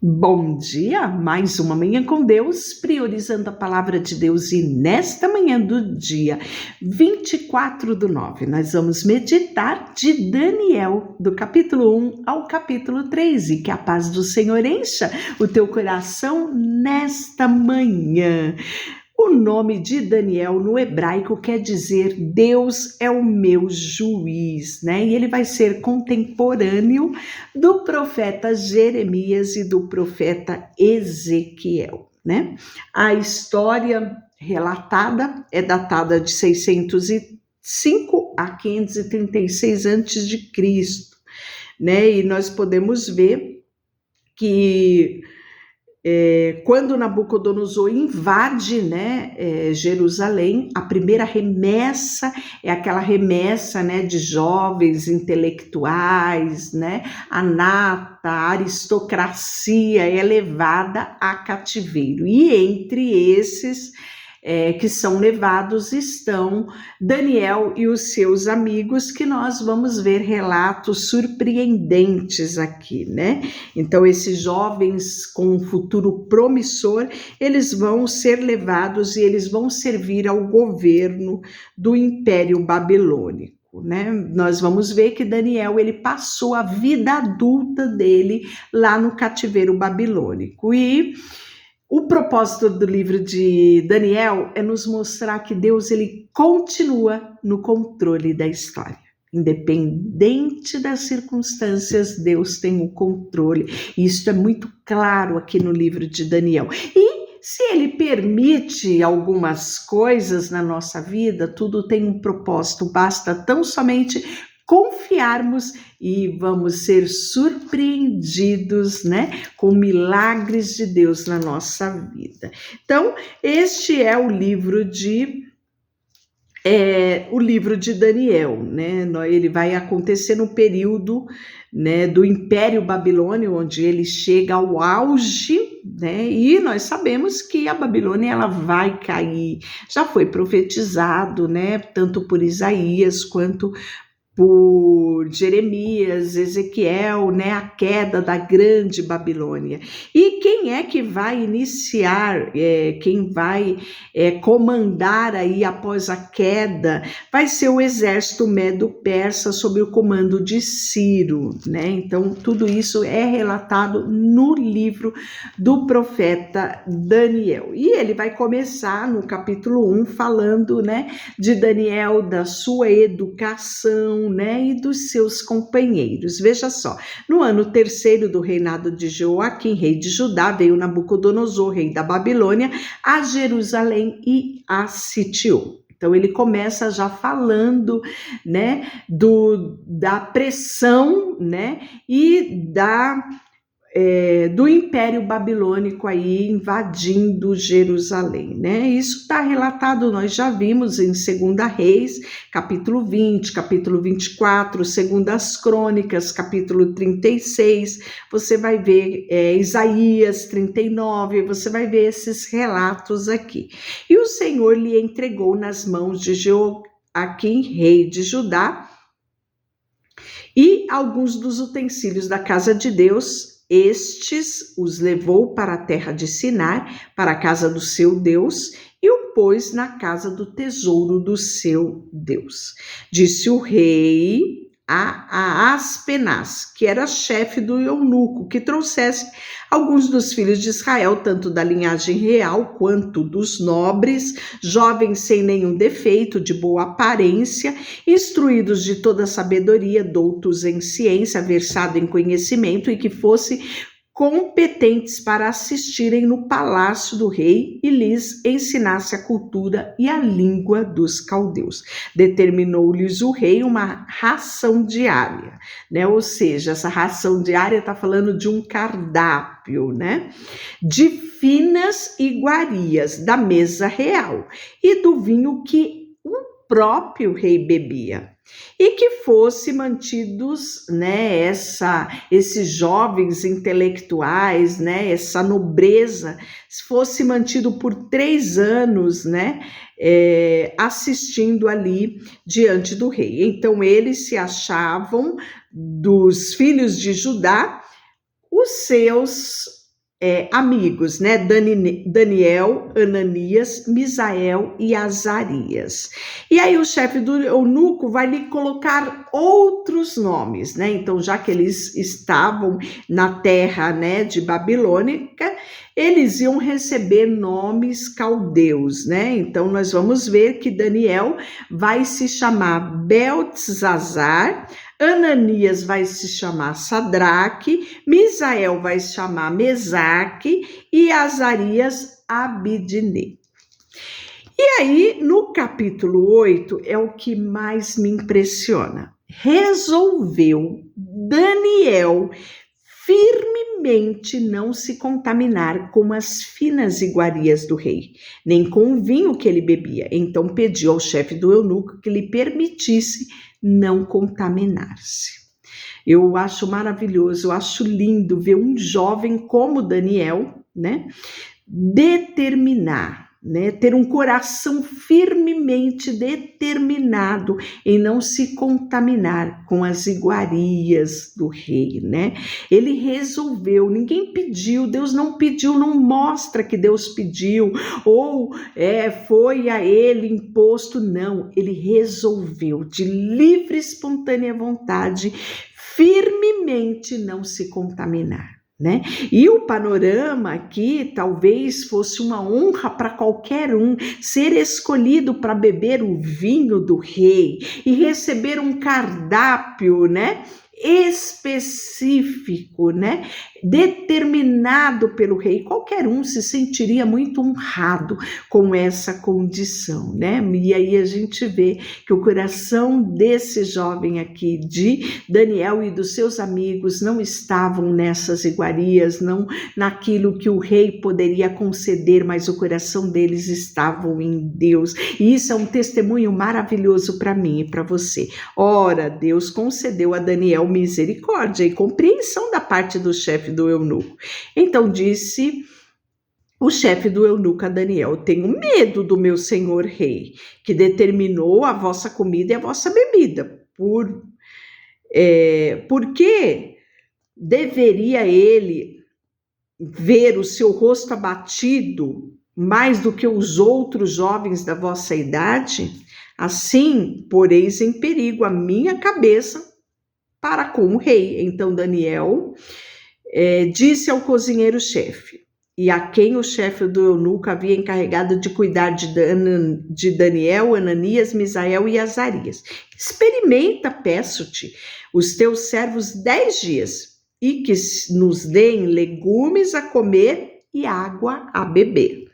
Bom dia, mais uma manhã com Deus, priorizando a palavra de Deus, e nesta manhã do dia 24/9, nós vamos meditar de Daniel, do capítulo 1 ao capítulo 3, e que a paz do Senhor encha o teu coração nesta manhã. O nome de Daniel no hebraico quer dizer Deus é o meu juiz, né? E ele vai ser contemporâneo do profeta Jeremias e do profeta Ezequiel, né? A história relatada é datada de 605 a 536 a.C., né? E nós podemos ver que quando Nabucodonosor invade, né, Jerusalém, a primeira remessa é aquela remessa, né, de jovens intelectuais, né, a nata, a aristocracia é levada a cativeiro, e entre esses que são levados estão Daniel e os seus amigos, que nós vamos ver relatos surpreendentes aqui, né? Então, esses jovens com um futuro promissor, eles vão ser levados e eles vão servir ao governo do Império Babilônico, né? Nós vamos ver que Daniel, ele passou a vida adulta dele lá no cativeiro babilônico, e o propósito do livro de Daniel é nos mostrar que Deus, ele continua no controle da história. Independente das circunstâncias, Deus tem o controle. E isso é muito claro aqui no livro de Daniel. E se ele permite algumas coisas na nossa vida, tudo tem um propósito. Basta tão somente confiarmos e vamos ser surpreendidos, né, com milagres de Deus na nossa vida. Então, este é o livro de Daniel, né? Ele vai acontecer no período, né, do Império Babilônio, onde ele chega ao auge, né? E nós sabemos que a Babilônia, ela vai cair. Já foi profetizado, né, tanto por Isaías quanto por Jeremias, Ezequiel, né, a queda da grande Babilônia. E quem é que vai iniciar, quem vai comandar aí após a queda, vai ser o exército medo-persa sob o comando de Ciro, né? Então, tudo isso é relatado no livro do profeta Daniel. E ele vai começar no capítulo 1 falando, né, de Daniel, da sua educação, né, e dos seus companheiros. Veja só, no ano 3º do reinado de Joaquim, rei de Judá, veio Nabucodonosor, rei da Babilônia, a Jerusalém e a sitiou. Então ele começa já falando, né, da pressão, né, e do Império Babilônico aí invadindo Jerusalém, né? Isso está relatado, nós já vimos em 2 Reis, capítulo 20, capítulo 24, 2 Crônicas, capítulo 36, você vai ver Isaías 39, você vai ver esses relatos aqui. E o Senhor lhe entregou nas mãos de Joaquim, rei de Judá, e alguns dos utensílios da casa de Deus. Estes os levou para a terra de Sinar, para a casa do seu Deus, e o pôs na casa do tesouro do seu Deus. Disse o rei a Aspenaz, que era chefe do eunuco, que trouxesse alguns dos filhos de Israel, tanto da linhagem real quanto dos nobres, jovens sem nenhum defeito, de boa aparência, instruídos de toda sabedoria, doutos em ciência, versados em conhecimento, e que fossem competentes para assistirem no palácio do rei e lhes ensinasse a cultura e a língua dos caldeus. Determinou-lhes o rei uma ração diária, né? Ou seja, essa ração diária está falando de um cardápio, né, de finas iguarias da mesa real e do vinho que o próprio rei bebia, e que fosse mantidos, né, esses jovens intelectuais, né, essa nobreza, fosse mantido por 3 anos, né, assistindo ali diante do rei. Então eles se achavam, dos filhos de Judá, os seus amigos, né? Daniel, Ananias, Misael e Azarias. E aí o chefe do eunuco vai lhe colocar outros nomes, né? Então, já que eles estavam na terra, né, de Babilônica, eles iam receber nomes caldeus, né? Então, nós vamos ver que Daniel vai se chamar Beltesazar, Ananias vai se chamar Sadraque, Misael vai se chamar Mesaque e Azarias Abidine. E aí, no capítulo 8, é o que mais me impressiona. Resolveu Daniel firmemente não se contaminar com as finas iguarias do rei, nem com o vinho que ele bebia. Então pediu ao chefe do eunuco que lhe permitisse não contaminar-se. Eu acho maravilhoso, eu acho lindo ver um jovem como Daniel, né, determinar, né, ter um coração firmemente determinado em não se contaminar com as iguarias do rei, né? Ele resolveu, ninguém pediu, Deus não pediu, não mostra que Deus pediu, ou foi a ele imposto, não, ele resolveu de livre e espontânea vontade, firmemente não se contaminar. Né? E o panorama aqui talvez fosse uma honra para qualquer um ser escolhido para beber o vinho do rei e receber um cardápio, né, específico, né, determinado pelo rei. Qualquer um se sentiria muito honrado com essa condição, né? E aí a gente vê que o coração desse jovem aqui, de Daniel e dos seus amigos, não estavam nessas iguarias, não naquilo que o rei poderia conceder, mas o coração deles estava em Deus. E isso é um testemunho maravilhoso para mim e para você. Ora, Deus concedeu a Daniel misericórdia e compreensão da parte do chefe do eunuco. Então disse o chefe do eunuco a Daniel: tenho medo do meu senhor rei, que determinou a vossa comida e a vossa bebida. Porque deveria ele ver o seu rosto abatido mais do que os outros jovens da vossa idade? Assim, poreis em perigo a minha cabeça para com o rei. Então Daniel disse ao cozinheiro-chefe, e a quem o chefe do eunuco havia encarregado de cuidar de Daniel, Ananias, Misael e Azarias: experimenta, peço-te, os teus servos 10 dias, e que nos deem legumes a comer e água a beber.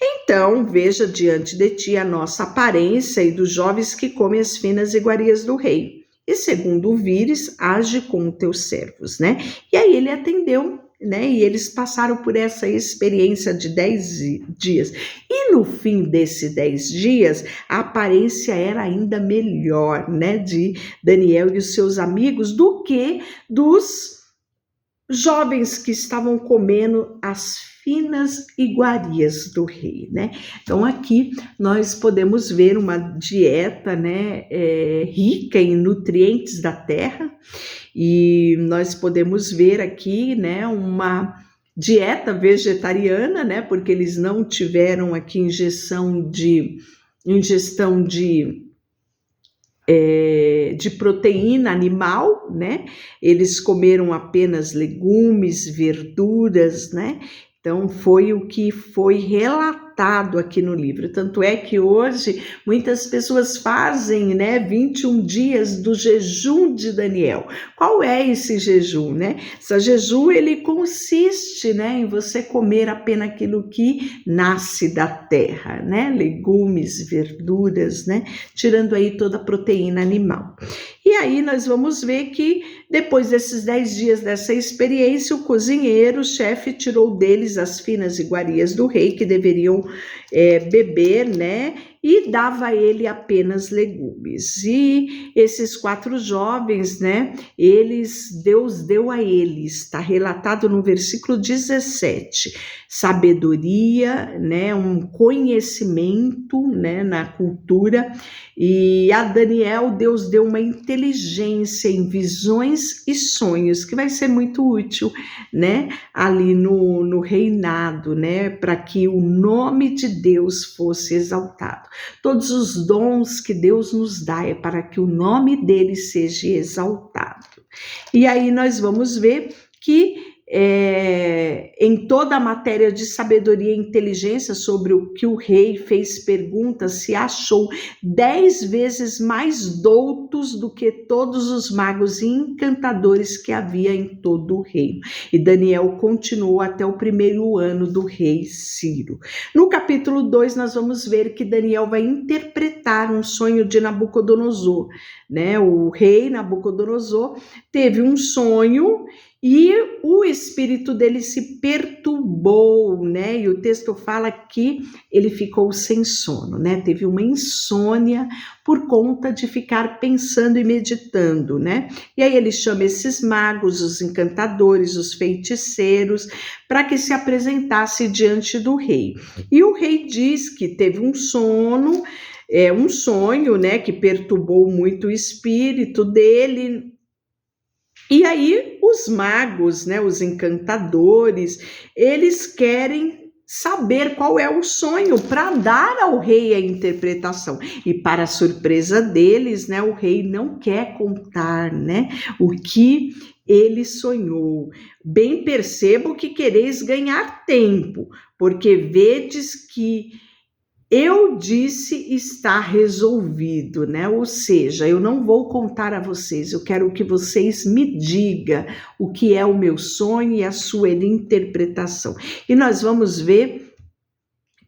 Então, veja diante de ti a nossa aparência e dos jovens que comem as finas iguarias do rei. E segundo o vires, age com os teus servos, né? E aí ele atendeu, né? E eles passaram por essa experiência de 10 dias. E no fim desses 10 dias, a aparência era ainda melhor, né? De Daniel e os seus amigos do que dos jovens que estavam comendo as finas iguarias do rei, né? Então aqui nós podemos ver uma dieta, né, rica em nutrientes da terra, e nós podemos ver aqui, né, uma dieta vegetariana, né, porque eles não tiveram aqui ingestão de proteína animal, né? Eles comeram apenas legumes, verduras, né? Então foi o que foi relatado aqui no livro. Tanto é que hoje muitas pessoas fazem, né, 21 dias do jejum de Daniel. Qual é esse jejum, né? Esse jejum, ele consiste, né, em você comer apenas aquilo que nasce da terra, né? Legumes, verduras, né? Tirando aí toda a proteína animal. E aí nós vamos ver que depois desses 10 dias dessa experiência, o cozinheiro, o chefe, tirou deles as finas iguarias do rei que deveriam beber, né? e dava a ele apenas legumes. E esses 4 jovens, né, Deus deu a eles, está relatado no versículo 17, sabedoria, né, um conhecimento, né, na cultura, e a Daniel Deus deu uma inteligência em visões e sonhos, que vai ser muito útil, né, ali no reinado, né, para que o nome de Deus fosse exaltado. Todos os dons que Deus nos dá é para que o nome dele seja exaltado. E aí nós vamos ver que em toda a matéria de sabedoria e inteligência sobre o que o rei fez perguntas, se achou 10 vezes mais doutos do que todos os magos e encantadores que havia em todo o reino. E Daniel continuou até o 1º ano do rei Ciro. No capítulo 2, nós vamos ver que Daniel vai interpretar um sonho de Nabucodonosor, né? O rei Nabucodonosor teve um sonho e o espírito dele se perturbou, né? E o texto fala que ele ficou sem sono, né? Teve uma insônia por conta de ficar pensando e meditando, né? E aí ele chama esses magos, os encantadores, os feiticeiros, para que se apresentasse diante do rei. E o rei diz que teve um sonho, né? Que perturbou muito o espírito dele. E aí os magos, né, os encantadores, eles querem saber qual é o sonho para dar ao rei a interpretação. E para a surpresa deles, né, o rei não quer contar, né, o que ele sonhou. Bem percebo que quereis ganhar tempo, porque vedes que eu disse está resolvido, né? Ou seja, eu não vou contar a vocês, eu quero que vocês me digam o que é o meu sonho e a sua interpretação. E nós vamos ver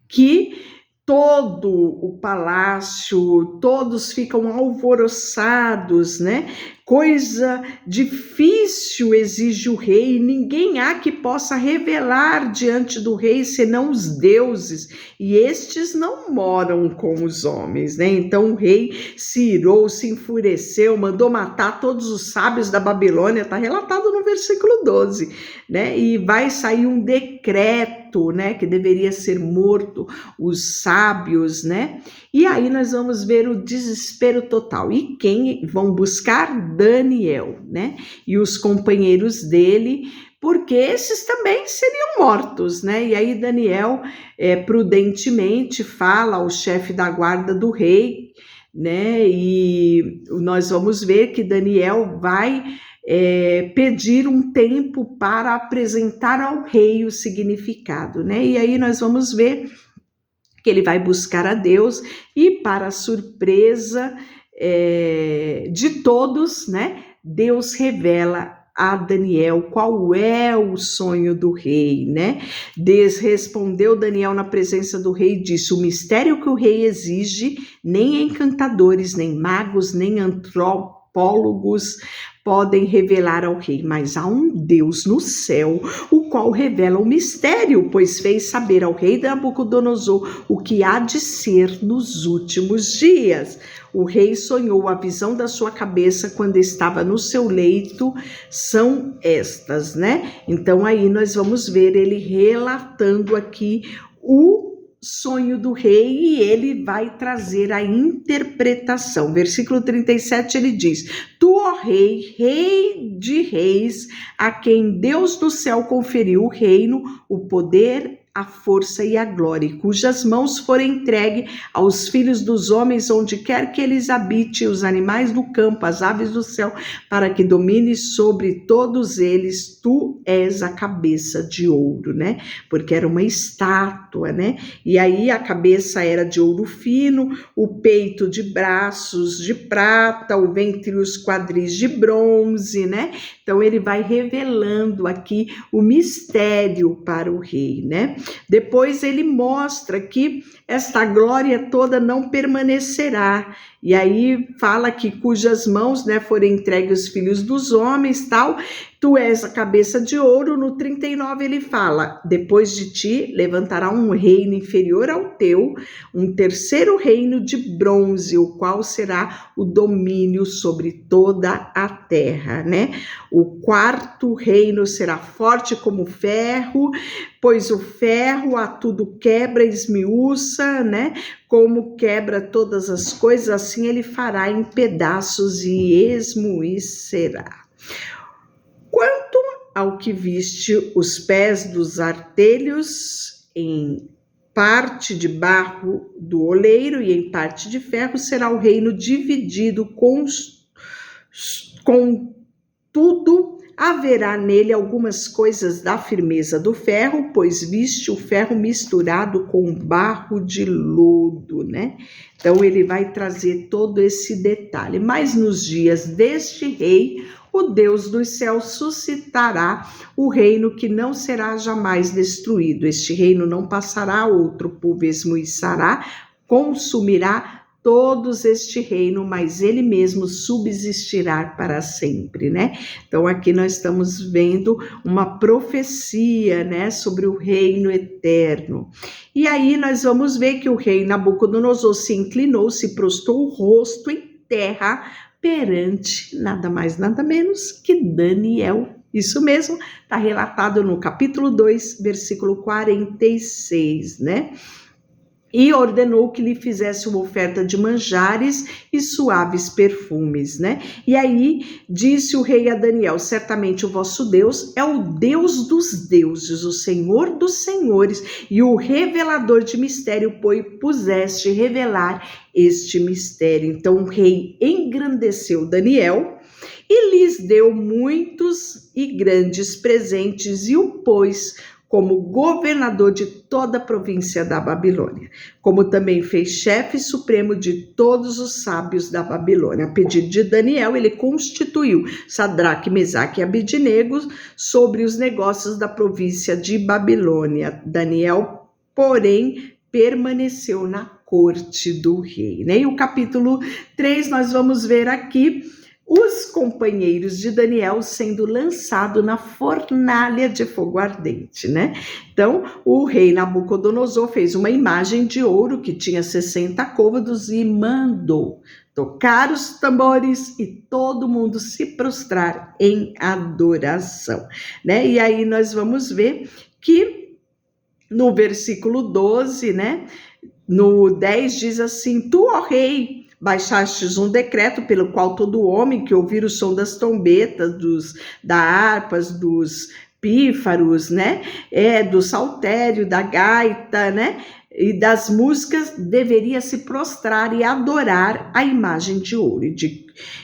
que todo o palácio, todos ficam alvoroçados, né? Coisa difícil exige o rei, ninguém há que possa revelar diante do rei senão os deuses, e estes não moram com os homens, né? Então o rei se irou, se enfureceu, mandou matar todos os sábios da Babilônia, está relatado no versículo 12, né? E vai sair um decreto, né, que deveria ser morto os sábios, né? E aí nós vamos ver o desespero total. E quem vão buscar? Daniel, né? E os companheiros dele, porque esses também seriam mortos, né? E aí Daniel prudentemente fala ao chefe da guarda do rei, né? E nós vamos ver que Daniel vai pedir um tempo para apresentar ao rei o significado, né? E aí nós vamos ver que ele vai buscar a Deus e, para surpresa de todos, né, Deus revela a Daniel qual é o sonho do rei, né? Respondeu Daniel na presença do rei e disse: o mistério que o rei exige, nem encantadores, nem magos, nem antropólogos podem revelar ao rei, mas há um Deus no céu, o qual revela o mistério, pois fez saber ao rei Nabucodonosor o que há de ser nos últimos dias. O rei sonhou, a visão da sua cabeça quando estava no seu leito são estas, né? Então aí nós vamos ver ele relatando aqui o sonho do rei e ele vai trazer a interpretação. Versículo 37 ele diz: tu, ó rei, rei de reis, a quem Deus do céu conferiu o reino, o poder, a força e a glória, cujas mãos forem entregue aos filhos dos homens, onde quer que eles habitem, os animais do campo, as aves do céu, para que domine sobre todos eles. Tu és a cabeça de ouro, né? Porque era uma estátua, né? E aí a cabeça era de ouro fino, o peito de braços de prata, o ventre e os quadris de bronze, né? Então ele vai revelando aqui o mistério para o rei, né? Depois ele mostra que esta glória toda não permanecerá. E aí fala que cujas mãos, né, forem entregues os filhos dos homens, tal, tu és a cabeça de ouro. No 39 ele fala, depois de ti levantará um reino inferior ao teu, um terceiro reino de bronze, o qual será o domínio sobre toda a terra, né? O quarto reino será forte como ferro, pois o ferro a tudo quebra e esmiuça, né? Como quebra todas as coisas, assim ele fará em pedaços e esmoecerá. Quanto ao que viste os pés dos artelhos, em parte de barro do oleiro e em parte de ferro, será o reino dividido, contudo haverá nele algumas coisas da firmeza do ferro, pois viste o ferro misturado com barro de lodo, né? Então ele vai trazer todo esse detalhe. Mas nos dias deste rei, o Deus dos céus suscitará o reino que não será jamais destruído. Este reino não passará, outro povo esmoiçará, consumirá todos este reino, mas ele mesmo subsistirá para sempre, né? Então aqui nós estamos vendo uma profecia, né, sobre o reino eterno. E aí nós vamos ver que o rei Nabucodonosor se inclinou, se prostrou o rosto em terra perante nada mais, nada menos que Daniel. Isso mesmo, está relatado no capítulo 2, versículo 46, né? E ordenou que lhe fizesse uma oferta de manjares e suaves perfumes, né? E aí disse o rei a Daniel, certamente o vosso Deus é o Deus dos deuses, o Senhor dos senhores e o revelador de mistério, pois puseste revelar este mistério. Então o rei engrandeceu Daniel e lhes deu muitos e grandes presentes e o pôs como governador de toda a província da Babilônia, como também fez chefe supremo de todos os sábios da Babilônia. A pedido de Daniel, ele constituiu Sadraque, Mesaque e Abidnego sobre os negócios da província de Babilônia. Daniel, porém, permaneceu na corte do rei, né? E o capítulo 3 nós vamos ver aqui os companheiros de Daniel sendo lançado na fornalha de fogo ardente, né? Então, o rei Nabucodonosor fez uma imagem de ouro que tinha 60 côvados e mandou tocar os tambores e todo mundo se prostrar em adoração, né? E aí nós vamos ver que no versículo 12, né? No 10 diz assim, tu, ó rei, baixastes um decreto pelo qual todo homem que ouvir o som das trombetas, das harpas, dos pífaros, né, do saltério, da gaita, né, e das músicas, deveria se prostrar e adorar a imagem de ouro.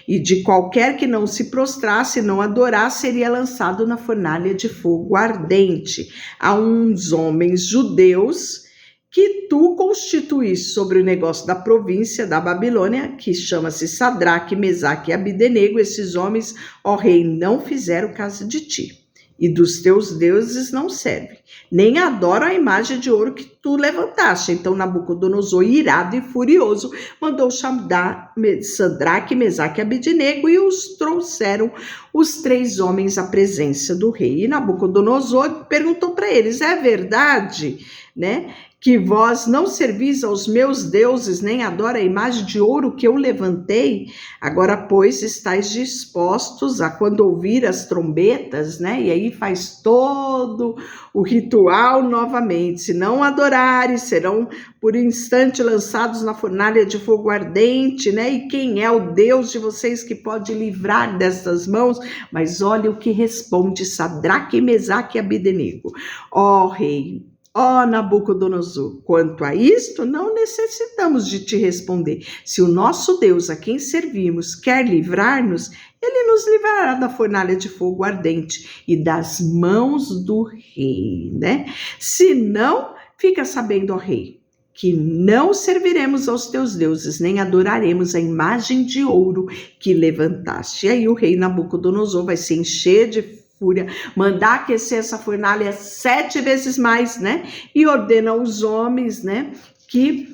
E de qualquer que não se prostrasse, não adorasse, seria lançado na fornalha de fogo ardente. Há uns homens judeus que tu constituíste sobre o negócio da província da Babilônia, que chama-se Sadraque, Mesaque e Abidnego. Esses homens, ó rei, não fizeram caso de ti, e dos teus deuses não servem, nem adoram a imagem de ouro que tu levantaste. Então Nabucodonosor, irado e furioso, mandou chamar Sadraque, Mesaque e Abidnego e os trouxeram os 3 homens à presença do rei. E Nabucodonosor perguntou para eles, é verdade, né, que vós não servis aos meus deuses, nem adora a imagem de ouro que eu levantei? Agora, pois, estáis dispostos a, quando ouvir as trombetas, né? E aí faz todo o ritual novamente. Se não adorares, serão por instante lançados na fornalha de fogo ardente, né? E quem é o Deus de vocês que pode livrar dessas mãos? Mas olha o que responde Sadraque, Mesaque e Abidnego. Ó rei, ó Nabucodonosor, quanto a isto, não necessitamos de te responder. Se o nosso Deus, a quem servimos, quer livrar-nos, ele nos livrará da fornalha de fogo ardente e das mãos do rei, né? Se não, fica sabendo, ó rei, que não serviremos aos teus deuses, nem adoraremos a imagem de ouro que levantaste. E aí o rei Nabucodonosor vai se encher de fúria, mandar aquecer essa fornalha 7 vezes mais, né? E ordena aos homens, né, que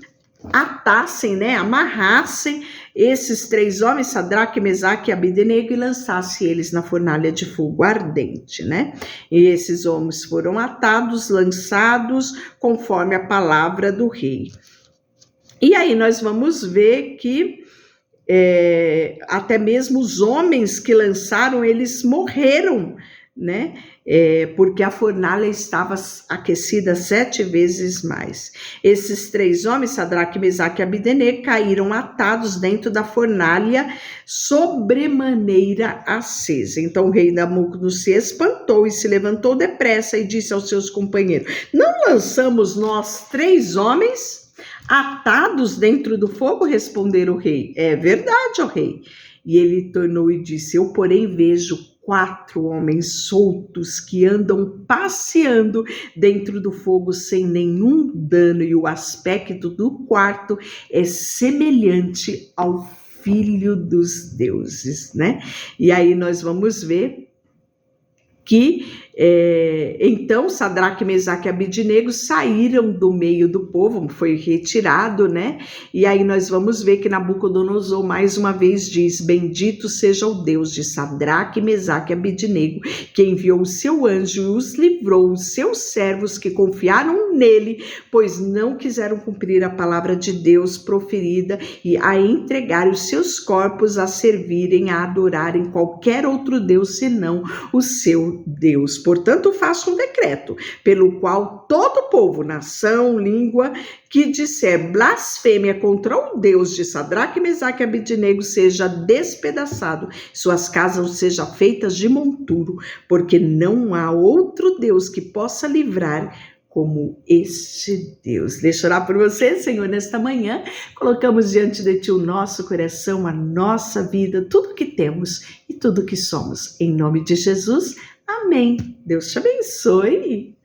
atassem, né, amarrassem esses 3 homens, Sadraque, Mesaque e Abednego, e lançassem eles na fornalha de fogo ardente, né? E esses homens foram atados, lançados, conforme a palavra do rei. E aí nós vamos ver que até mesmo os homens que lançaram, eles morreram, né? Porque a fornalha estava aquecida 7 vezes mais. Esses 3 homens, Sadraque, Mesaque e Abednego, caíram atados dentro da fornalha sobremaneira acesa. Então o rei Nabucodonosor se espantou e se levantou depressa e disse aos seus companheiros: não lançamos nós 3 homens atados dentro do fogo? Responderam o rei: é verdade, ó rei. E ele tornou e disse: eu, porém, vejo 4 homens soltos que andam passeando dentro do fogo sem nenhum dano, e o aspecto do quarto é semelhante ao Filho dos Deuses, né? E aí nós vamos ver que então Sadraque, Mesaque e Abednego saíram do meio do povo, foi retirado, né? E aí nós vamos ver que Nabucodonosor mais uma vez diz: bendito seja o Deus de Sadraque, Mesaque e Abednego, que enviou o seu anjo e os livrou, os seus servos que confiaram nele, pois não quiseram cumprir a palavra de Deus proferida e a entregar os seus corpos a servirem, a adorarem qualquer outro Deus senão o seu Deus. Portanto, faço um decreto, pelo qual todo povo, nação, língua, que disser blasfêmia contra o Deus de Sadraque, Mesaque e Abednego seja despedaçado, suas casas sejam feitas de monturo, porque não há outro Deus que possa livrar como este Deus. Deixa eu orar por você, Senhor, nesta manhã. Colocamos diante de Ti o nosso coração, a nossa vida, tudo que temos e tudo que somos. Em nome de Jesus, amém. Deus te abençoe.